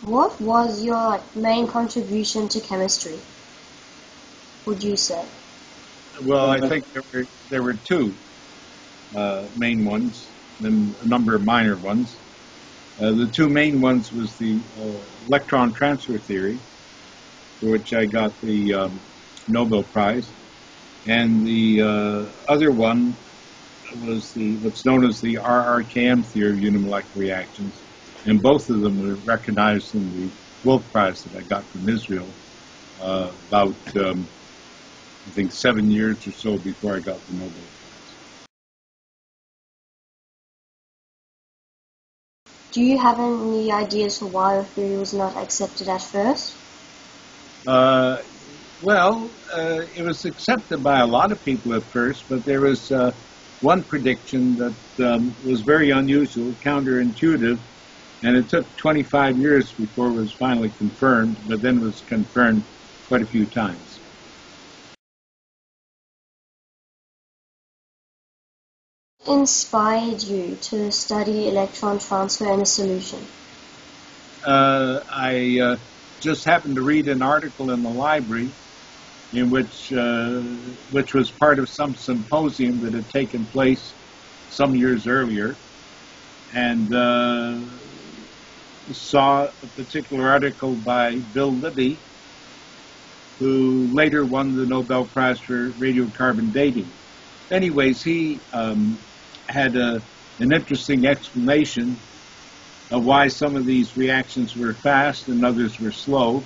What was your main contribution to chemistry, would you say? Well, I think there were two main ones and a number of minor ones. The two main ones was the electron transfer theory, for which I got the Nobel Prize, and the other one was what's known as the RRKM theory of unimolecular reactions, and both of them were recognized in the Wolf Prize that I got from Israel about, I think, 7 years or so before I got the Nobel Prize. Do you have any ideas for why the theory was not accepted at first? Well, it was accepted by a lot of people at first, but there was one prediction that was very unusual, counterintuitive, and it took 25 years before it was finally confirmed, but then it was confirmed quite a few times. What inspired you to study electron transfer in a solution? I just happened to read an article in the library in which was part of some symposium that had taken place some years earlier, and saw a particular article by Bill Libby, who later won the Nobel Prize for radiocarbon dating. Anyways, he had an interesting explanation of why some of these reactions were fast and others were slow.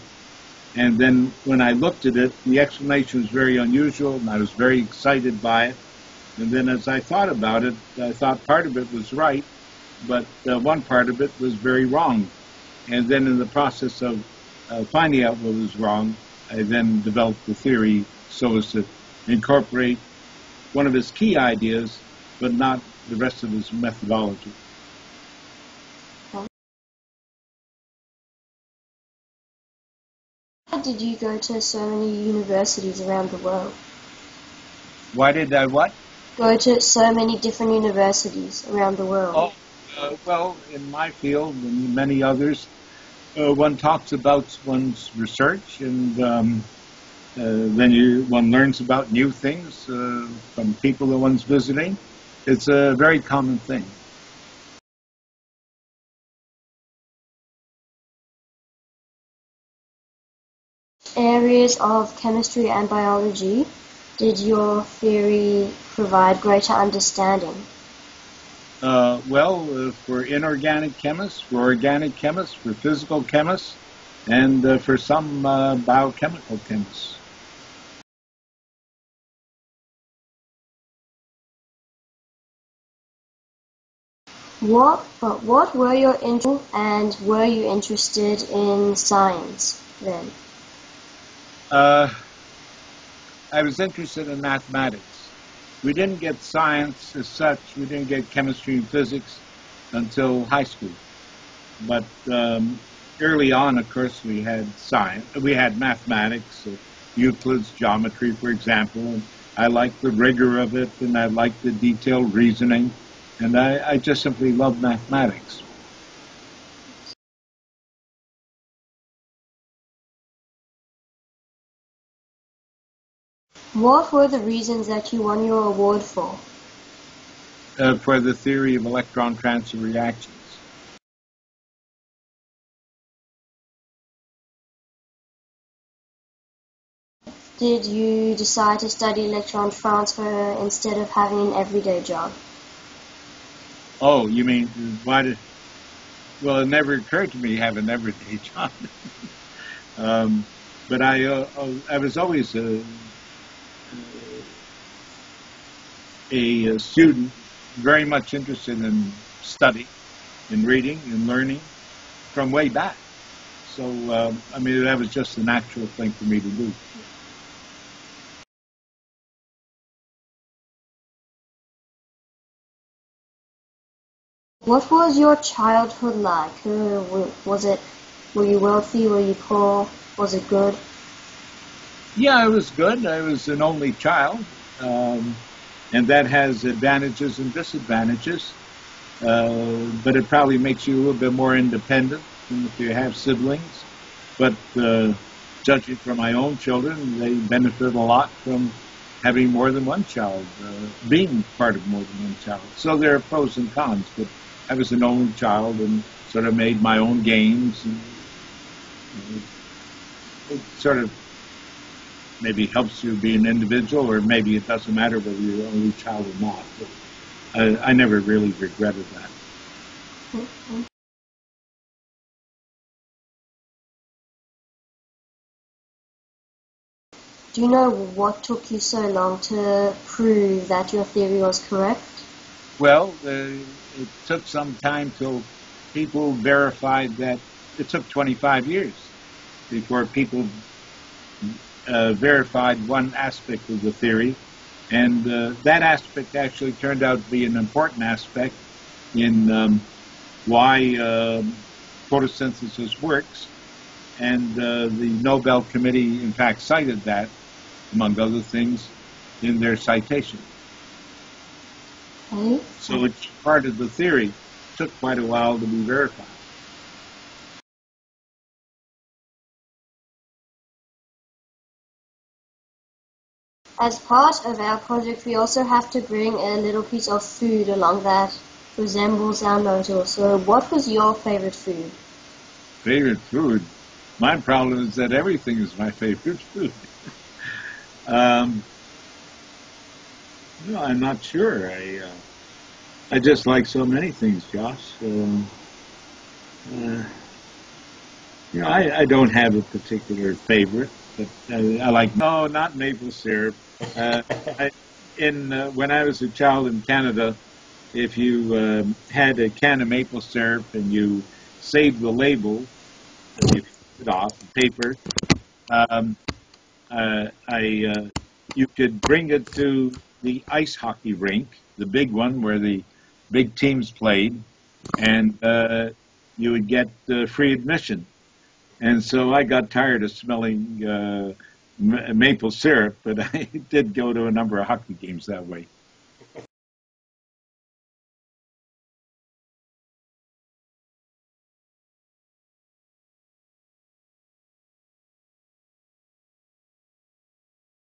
And then when I looked at it, the explanation was very unusual, and I was very excited by it. And then as I thought about it, I thought part of it was right, but one part of it was very wrong. And then in the process of finding out what was wrong, I then developed the theory so as to incorporate one of his key ideas, but not the rest of his methodology. Why did you go to so many universities around the world? Why did I what? Go to so many different universities around the world. Well, in my field and many others, one talks about one's research, and then one learns about new things from people that one's visiting. It's a very common thing. Areas of chemistry and biology did your theory provide greater understanding? Well, for inorganic chemists, for organic chemists, for physical chemists, and for some biochemical chemists. What were your interests, and were you interested in science then? I was interested in mathematics. We didn't get science as such. We didn't get chemistry and physics until high school. But early on, of course, we had science. We had mathematics, Euclid's geometry, for example. And I liked the rigor of it, and I liked the detailed reasoning. And I just simply loved mathematics. What were the reasons that you won your award for? For the theory of electron transfer reactions. Did you decide to study electron transfer instead of having an everyday job? Oh, you mean, why did... Well, it never occurred to me to have an everyday job. But I was always a student, very much interested in study, in reading, in learning, from way back. So, I mean, that was just a natural thing for me to do. What was your childhood like? Were you wealthy? Were you poor? Was it good? Yeah, it was good. I was an only child, and that has advantages and disadvantages. But it probably makes you a little bit more independent. if you have siblings. But judging from my own children, they benefit a lot from having more than one child, being part of more than one child. So there are pros and cons, but I was an only child and sort of made my own games. And it sort of maybe helps you be an individual, or maybe it doesn't matter whether you're an only child or not. But I never really regretted that. Do you know what took you so long to prove that your theory was correct? Well, it took some time till people verified that. It took 25 years before people verified one aspect of the theory, and that aspect actually turned out to be an important aspect in why photosynthesis works, and the Nobel Committee, in fact, cited that, among other things, in their citation. Okay. So it's part of the theory. It took quite a while to be verified. As part of our project, we also have to bring a little piece of food along that resembles our motor. So what was your favorite food? Favorite food? My problem is that everything is my favorite food. No, I'm not sure. I just like so many things, Josh. I don't have a particular favorite, but I like, no, not maple syrup. When I was a child in Canada, if you had a can of maple syrup and you saved the label, and you took it off the paper, um, you could bring it to the ice hockey rink, the big one where the big teams played, and you would get free admission. And so I got tired of smelling maple syrup, but I did go to a number of hockey games that way.